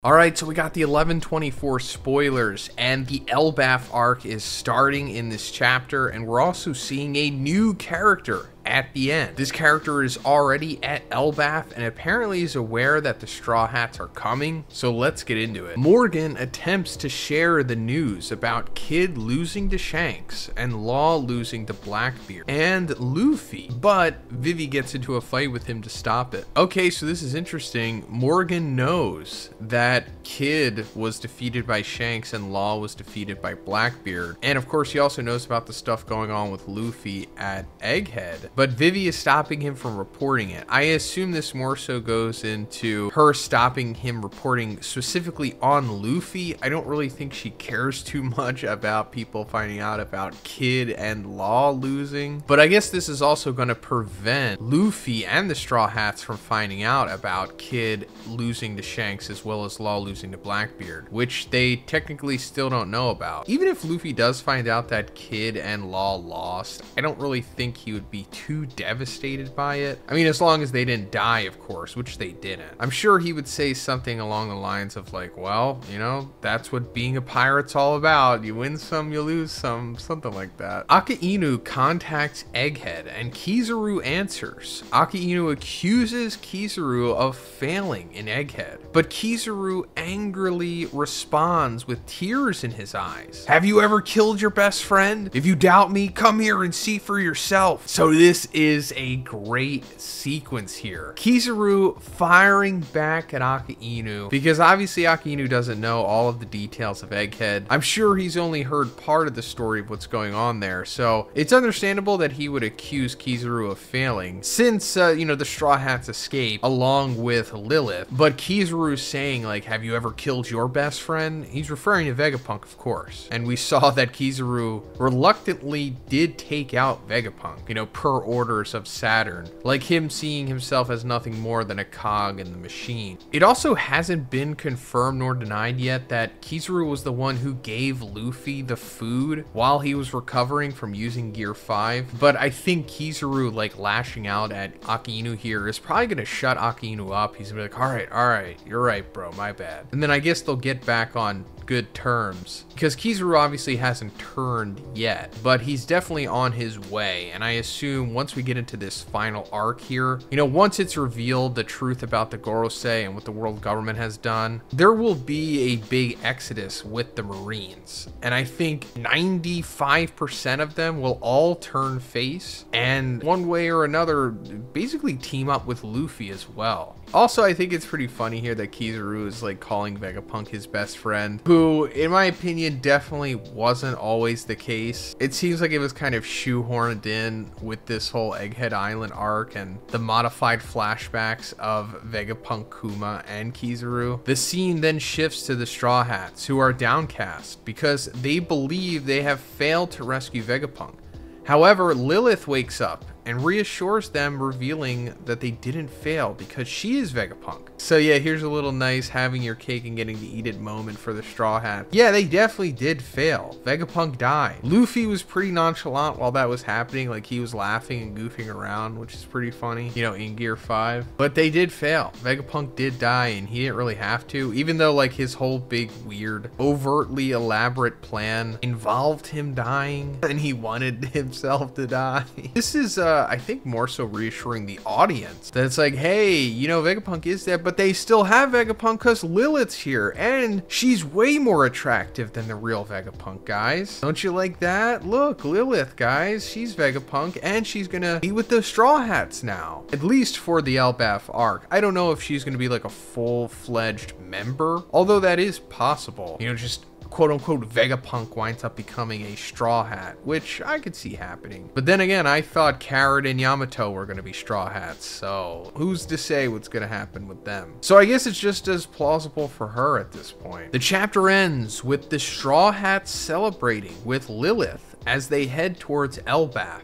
Alright, so we got the 1124 spoilers, and the Elbaf arc is starting in this chapter, and we're also seeing a new character at the end. This character is already at Elbaf and apparently is aware that the Straw Hats are coming, so let's get into it. Morgan attempts to share the news about Kid losing to Shanks and Law losing to Blackbeard and Luffy, but Vivi gets into a fight with him to stop it. Okay, so this is interesting. Morgan knows that Kid was defeated by Shanks and Law was defeated by Blackbeard, and of course he also knows about the stuff going on with Luffy at Egghead. But Vivi is stopping him from reporting it. I assume this more so goes into her stopping him reporting specifically on Luffy. I don't really think she cares too much about people finding out about Kid and Law losing. But I guess this is also going to prevent Luffy and the Straw Hats from finding out about Kid losing to Shanks as well as Law losing to Blackbeard, which they technically still don't know about. Even if Luffy does find out that Kid and Law lost, I don't really think he would be too devastated by it. I mean, as long as they didn't die, of course, which they didn't. I'm sure he would say something along the lines of like, well, you know, that's what being a pirate's all about. You win some, you lose some, something like that. Akainu contacts Egghead and Kizaru answers. Akainu accuses Kizaru of failing in Egghead, but Kizaru angrily responds with tears in his eyes. Have you ever killed your best friend? If you doubt me, come here and see for yourself. So this is a great sequence here. Kizaru firing back at Akainu because obviously Akainu doesn't know all of the details of Egghead. I'm sure he's only heard part of the story of what's going on there, so it's understandable that he would accuse Kizaru of failing since, you know, the Straw Hats escape along with Lilith. But Kizaru's saying like, have you ever killed your best friend? He's referring to Vegapunk, of course. And we saw that Kizaru reluctantly did take out Vegapunk, you know, per orders of Saturn, like him seeing himself as nothing more than a cog in the machine. It also hasn't been confirmed nor denied yet that Kizaru was the one who gave Luffy the food while he was recovering from using Gear 5, but I think Kizaru like lashing out at Akainu here is probably gonna shut Akainu up. He's gonna be like, all right, you're right, bro, my bad. And then I guess they'll get back on good terms because Kizaru obviously hasn't turned yet, but he's definitely on his way. And I assume once we get into this final arc here, you know, once it's revealed the truth about the Gorosei and what the world government has done, there will be a big exodus with the Marines. And I think 95% of them will all turn face and one way or another basically team up with Luffy as well. Also, I think it's pretty funny here that Kizaru is like calling Vegapunk his best friend, who in my opinion definitely wasn't always the case. It seems like it was kind of shoehorned in with this whole Egghead Island arc and the modified flashbacks of Vegapunk, Kuma, and Kizaru. The scene then shifts to the Straw Hats, who are downcast because they believe they have failed to rescue Vegapunk. However, Lilith wakes up and reassures them, revealing that they didn't fail because she is Vegapunk. So yeah, here's a little nice having your cake and getting to eat it moment for the Straw Hats. Yeah, they definitely did fail. Vegapunk died. Luffy was pretty nonchalant while that was happening, like he was laughing and goofing around, which is pretty funny, you know, in Gear 5. But they did fail. Vegapunk did die and he didn't really have to, even though like his whole big, weird, overtly elaborate plan involved him dying and he wanted himself to die. This is I think more so reassuring the audience that it's like, hey, you know, Vegapunk is dead, but they still have Vegapunk because Lilith's here and she's way more attractive than the real Vegapunk, guys. Don't you like that? Look, Lilith, guys, she's Vegapunk and she's gonna be with the Straw Hats now, at least for the Elbaf arc. I don't know if she's gonna be like a full-fledged member, although that is possible, you know, just quote-unquote Vegapunk winds up becoming a Straw Hat, which I could see happening. But then again, I thought Carrot and Yamato were going to be Straw Hats, so who's to say what's going to happen with them? So I guess it's just as plausible for her at this point. The chapter ends with the Straw Hats celebrating with Lilith as they head towards Elbaf.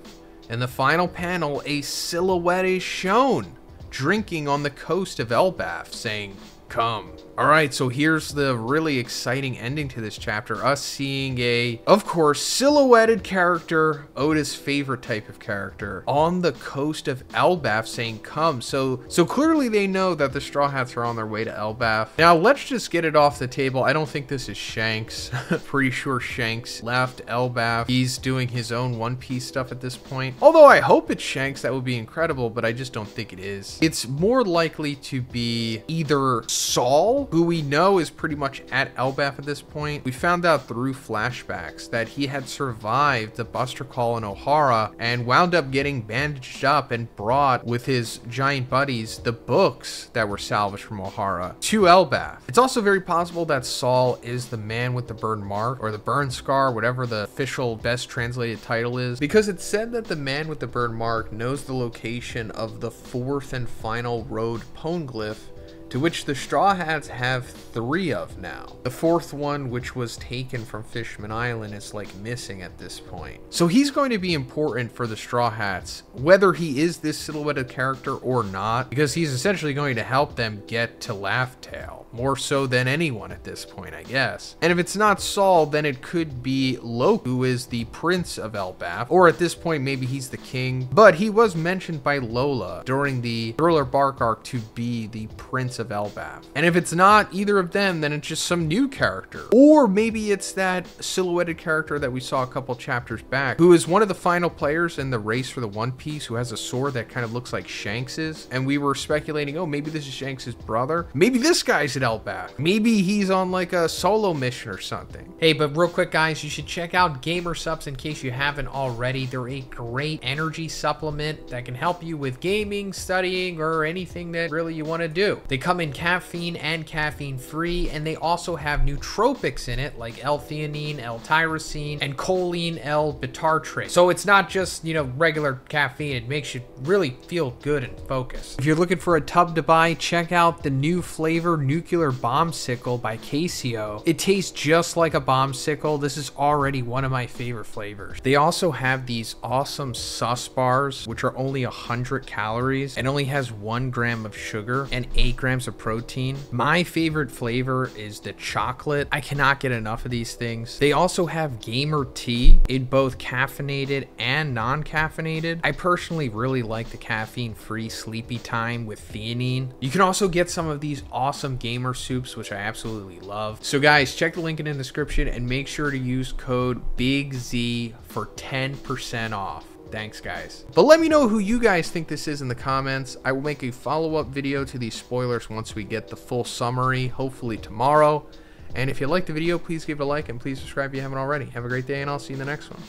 In the final panel, a silhouette is shown drinking on the coast of Elbaf, saying, "Come, All right, so here's the really exciting ending to this chapter. Us seeing a, of course, silhouetted character, Oda's favorite type of character, on the coast of Elbaf saying, come. So clearly they know that the Straw Hats are on their way to Elbaf. Now, let's just get it off the table. I don't think this is Shanks. Pretty sure Shanks left Elbaf. He's doing his own One Piece stuff at this point. Although I hope it's Shanks, that would be incredible, but I just don't think it is. It's more likely to be either Saul, who we know is pretty much at Elbaf at this point. We found out through flashbacks that he had survived the Buster Call in Ohara and wound up getting bandaged up and brought with his giant buddies the books that were salvaged from Ohara to Elbaf. It's also very possible that Saul is the man with the burn mark or the burn scar, whatever the official best translated title is, because it said that the man with the burn mark knows the location of the fourth and final road poneglyph, to which the Straw Hats have 3 of now. The 4th one, which was taken from Fishman Island, is like missing at this point. So he's going to be important for the Straw Hats, whether he is this silhouetted character or not, because he's essentially going to help them get to Laugh Tale, more so than anyone at this point, I guess. And if it's not Saul, then it could be Loki, who is the Prince of Elbaf, or at this point, maybe he's the King, but he was mentioned by Lola during the Thriller Bark arc to be the Prince of Elbaf. And if it's not either of them, then it's just some new character. Or maybe it's that silhouetted character that we saw a couple chapters back, who is one of the final players in the race for the One Piece, who has a sword that kind of looks like Shanks's. And we were speculating, oh, maybe this is Shanks's brother. Maybe this guy's at Elbaf. Maybe he's on like a solo mission or something. Hey, but real quick, guys, you should check out Gamer Supps in case you haven't already. They're a great energy supplement that can help you with gaming, studying, or anything that really you want to do. They come in caffeine and caffeine free, and they also have nootropics in it like L-theanine, L-tyrosine, and choline L-bitartrate. So it's not just, you know, regular caffeine. It makes you really feel good and focused. If you're looking for a tub to buy, check out the new flavor Nuclear Bombsicle by Casio. It tastes just like a bombsicle. This is already one of my favorite flavors. They also have these awesome sus bars, which are only 100 calories and only has 1 gram of sugar and 8 grams of protein. My favorite flavor is the chocolate. I cannot get enough of these things. They also have Gamer Tea in both caffeinated and non-caffeinated. I personally really like the caffeine-free Sleepy Time with theanine. You can also get some of these awesome gamer soups, which I absolutely love. So guys, check the link in the description and make sure to use code BIGZ for 10% off. Thanks, guys. But let me know who you guys think this is in the comments. I will make a follow-up video to these spoilers once we get the full summary, hopefully tomorrow. And if you liked the video, please give it a like and please subscribe if you haven't already. Have a great day, and I'll see you in the next one.